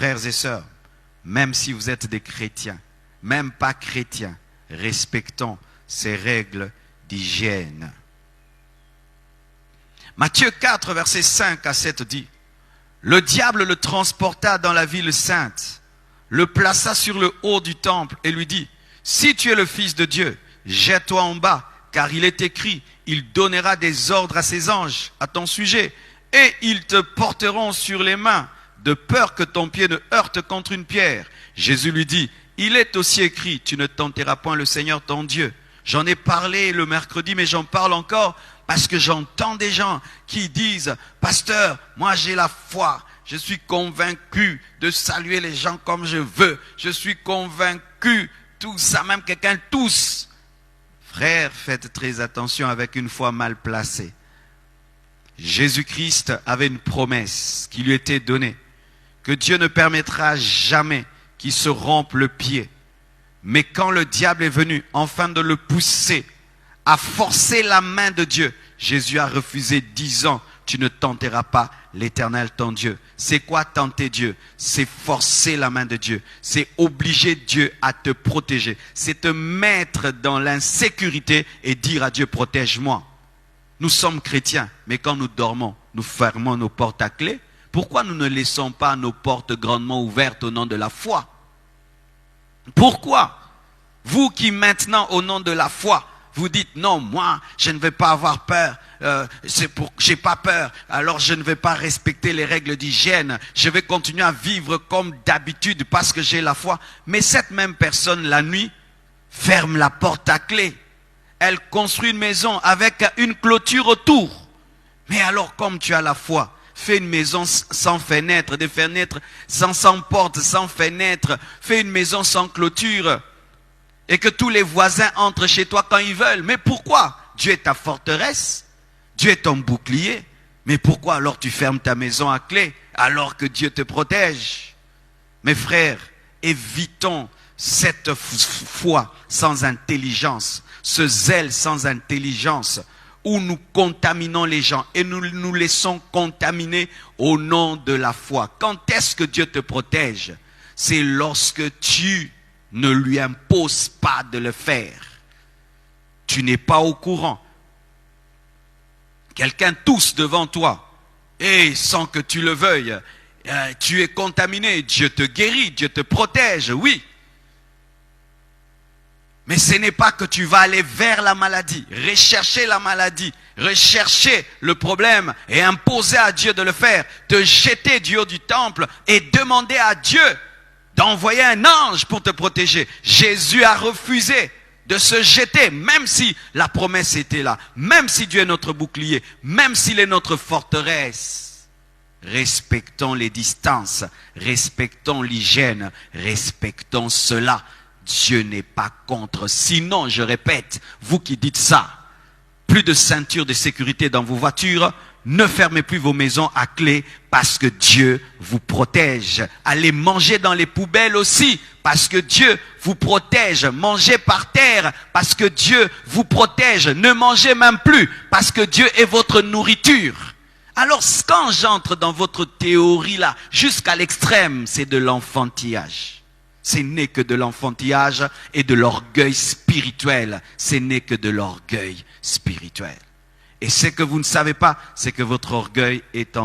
Frères et sœurs, même si vous êtes des chrétiens, même pas chrétiens, respectons ces règles d'hygiène. Matthieu 4, versets 5 à 7 dit, « Le diable le transporta dans la ville sainte, le plaça sur le haut du temple et lui dit, « Si tu es le Fils de Dieu, jette-toi en bas, car il est écrit, il donnera des ordres à ses anges à ton sujet, et ils te porteront sur les mains, de peur que ton pied ne heurte contre une pierre. » Jésus lui dit, « Il est aussi écrit, tu ne tenteras point le Seigneur ton Dieu. » J'en ai parlé le mercredi, mais j'en parle encore parce que j'entends des gens qui disent, « Pasteur, moi j'ai la foi, je suis convaincu de saluer les gens comme je veux, je suis convaincu, tout ça, même quelqu'un tousse. » Frères, faites très attention avec une foi mal placée. Jésus-Christ avait une promesse qui lui était donnée, que Dieu ne permettra jamais qu'il se rompe le pied. Mais quand le diable est venu, afin de le pousser à forcer la main de Dieu, Jésus a refusé, disant, tu ne tenteras pas l'Éternel ton Dieu. C'est quoi tenter Dieu? C'est forcer la main de Dieu. C'est obliger Dieu à te protéger. C'est te mettre dans l'insécurité et dire à Dieu, protège-moi. Nous sommes chrétiens, mais quand nous dormons, nous fermons nos portes à clé. Pourquoi nous ne laissons pas nos portes grandement ouvertes au nom de la foi? Pourquoi? Vous qui maintenant, au nom de la foi, vous dites, non, moi, je ne vais pas avoir peur, j'ai pas peur, alors je ne vais pas respecter les règles d'hygiène, je vais continuer à vivre comme d'habitude parce que j'ai la foi. Mais cette même personne, la nuit, ferme la porte à clé. Elle construit une maison avec une clôture autour. Mais alors, comme tu as la foi, fais une maison sans fenêtre, des fenêtres sans porte, sans fenêtre, fais une maison sans clôture. Et que tous les voisins entrent chez toi quand ils veulent. Mais pourquoi? Dieu est ta forteresse. Dieu est ton bouclier. Mais pourquoi alors tu fermes ta maison à clé alors que Dieu te protège? Mes frères, évitons cette foi sans intelligence, ce zèle sans intelligence, où nous contaminons les gens et nous nous laissons contaminer au nom de la foi. Quand est-ce que Dieu te protège? C'est lorsque tu ne lui impose pas de le faire. Tu n'es pas au courant. Quelqu'un tousse devant toi et sans que tu le veuilles, tu es contaminé. Dieu te guérit, Dieu te protège, oui. Mais ce n'est pas que tu vas aller vers la maladie, rechercher la maladie, rechercher le problème et imposer à Dieu de le faire, te jeter du haut du temple et demander à Dieu d'envoyer un ange pour te protéger. Jésus a refusé de se jeter, même si la promesse était là, même si Dieu est notre bouclier, même s'il est notre forteresse. Respectons les distances, respectons l'hygiène, respectons cela. Dieu n'est pas contre. Sinon, je répète, vous qui dites ça, plus de ceinture de sécurité dans vos voitures, ne fermez plus vos maisons à clé parce que Dieu vous protège. Allez manger dans les poubelles aussi parce que Dieu vous protège. Mangez par terre parce que Dieu vous protège. Ne mangez même plus parce que Dieu est votre nourriture. Alors quand j'entre dans votre théorie là, jusqu'à l'extrême, c'est de l'enfantillage. Ce n'est que de l'enfantillage et de l'orgueil spirituel. Ce n'est que de l'orgueil spirituel. Et ce que vous ne savez pas, c'est que votre orgueil est en